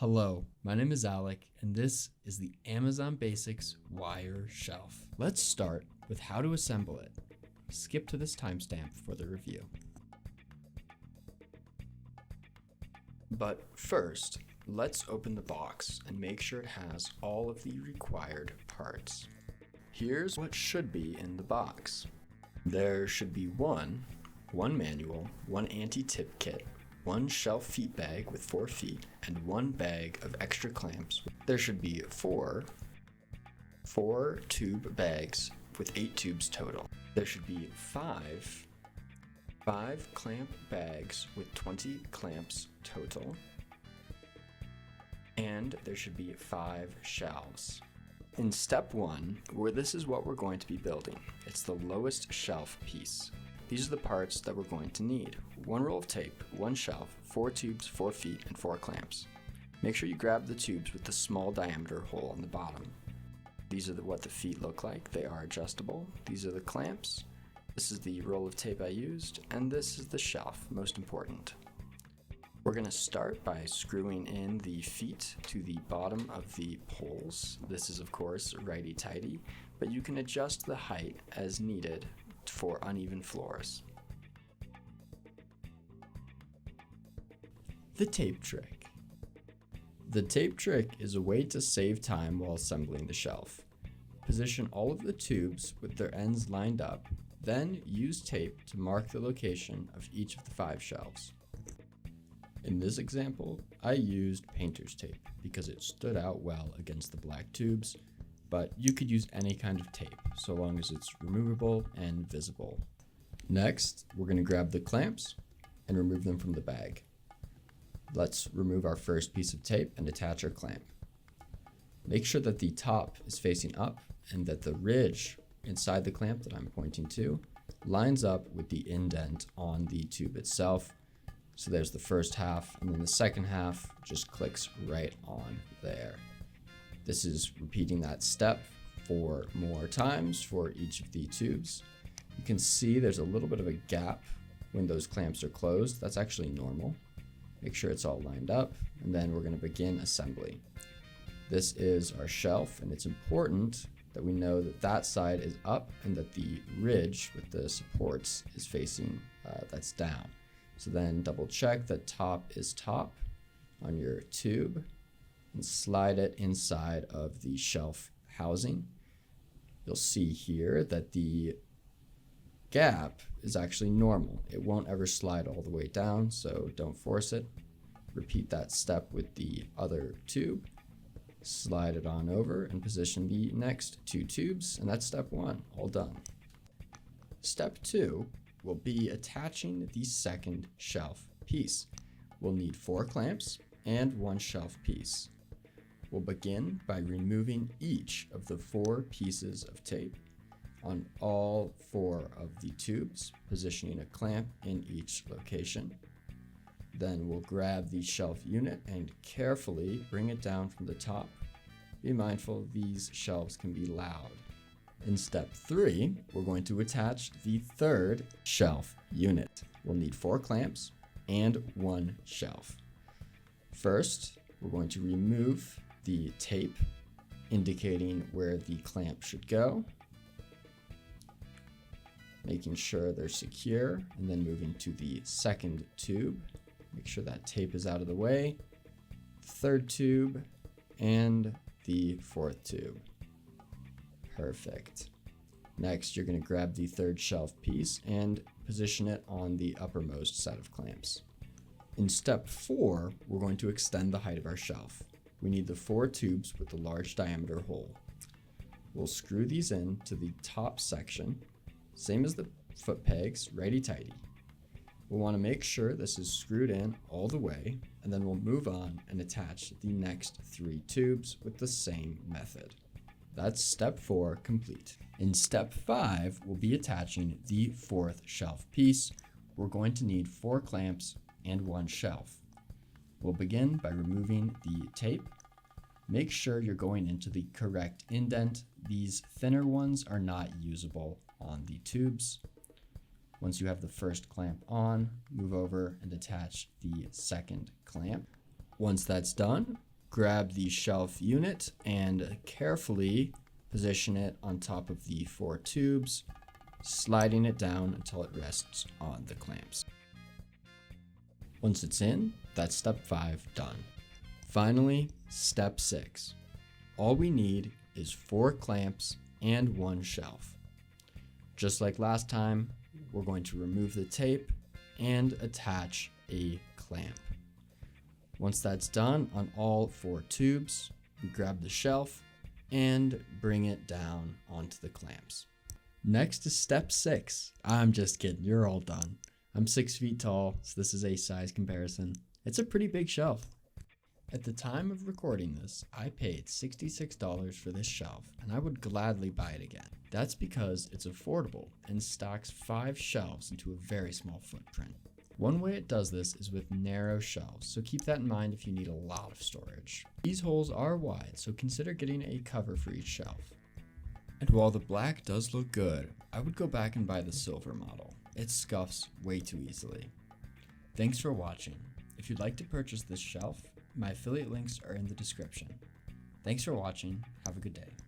Hello, my name is Alec, and this is the Amazon Basics wire shelf. Let's start with how to assemble it. Skip to this timestamp for the review. But first, let's open the box and make sure it has all of the required parts. Here's what should be in the box. There should be one manual, one anti-tip kit, one shelf feet bag with 4 feet, and one bag of extra clamps. There should be four tube bags with 8 tubes total. There should be five clamp bags with 20 clamps total. And there should be 5 shelves. In step 1, this is what we're going to be building. It's the lowest shelf piece. These are the parts that we're going to need. 1 roll of tape, 1 shelf, 4 tubes, 4 feet, and 4 clamps. Make sure you grab the tubes with the small diameter hole on the bottom. These are what the feet look like. They are adjustable. These are the clamps. This is the roll of tape I used, and this is the shelf, most important. We're going to start by screwing in the feet to the bottom of the poles. This is, of course, righty-tighty, but you can adjust the height as needed for uneven floors. The tape trick. The tape trick is a way to save time while assembling the shelf. Position all of the tubes with their ends lined up, then use tape to mark the location of each of the 5 shelves. In this example, I used painter's tape because it stood out well against the black tubes, but you could use any kind of tape so long as it's removable and visible. Next, we're going to grab the clamps and remove them from the bag. Let's remove our first piece of tape and attach our clamp. Make sure that the top is facing up and that the ridge inside the clamp that I'm pointing to lines up with the indent on the tube itself. So there's the first half, and then the second half just clicks right on there. This is repeating that step 4 more times for each of the tubes. You can see there's a little bit of a gap when those clamps are closed. That's actually normal. Make sure it's all lined up, and then we're going to begin assembly. This is our shelf, and it's important that we know that that side is up and that the ridge with the supports is facing, that's down. So then double check that top is top on your tube and slide it inside of the shelf housing. You'll see here that the gap is actually normal. It won't ever slide all the way down, so don't force it. Repeat that step with the other tube. Slide it on over and position the next 2 tubes, and that's step 1, all done. Step 2 will be attaching the second shelf piece. We'll need 4 clamps and 1 shelf piece. We'll begin by removing each of the 4 pieces of tape on all 4 of the tubes, positioning a clamp in each location. Then we'll grab the shelf unit and carefully bring it down from the top. Be mindful, these shelves can be loud. In step 3, we're going to attach the third shelf unit. We'll need 4 clamps and 1 shelf. First, we're going to remove the tape indicating where the clamp should go, making sure they're secure, and then moving to the second tube. Make sure that tape is out of the way, third tube, and the 4th tube. Perfect. Next, you're going to grab the third shelf piece and position it on the uppermost set of clamps. In step 4, we're going to extend the height of our shelf. We need the 4 tubes with the large diameter hole. We'll screw these in to the top section, same as the foot pegs, righty-tighty. We'll want to make sure this is screwed in all the way, and then we'll move on and attach the next 3 tubes with the same method. That's step 4 complete. In step 5, we'll be attaching the 4th shelf piece. We're going to need 4 clamps and 1 shelf. We'll begin by removing the tape. Make sure you're going into the correct indent. These thinner ones are not usable on the tubes. Once you have the first clamp on, move over and attach the second clamp. Once that's done, grab the shelf unit and carefully position it on top of the 4 tubes, sliding it down until it rests on the clamps. Once it's in, that's step 5 done. Finally, step 6. All we need is 4 clamps and 1 shelf. Just like last time, we're going to remove the tape and attach a clamp. Once that's done on all 4 tubes, we grab the shelf and bring it down onto the clamps. Next is step 6. I'm just kidding, you're all done. I'm 6 feet tall, so this is a size comparison. It's a pretty big shelf. At the time of recording this, I paid $66 for this shelf, and I would gladly buy it again. That's because it's affordable and stocks 5 shelves into a very small footprint. One way it does this is with narrow shelves, so keep that in mind if you need a lot of storage. These holes are wide, so consider getting a cover for each shelf. And while the black does look good, I would go back and buy the silver model. It scuffs way too easily. Thanks for watching. If you'd like to purchase this shelf, my affiliate links are in the description. Thanks for watching. Have a good day.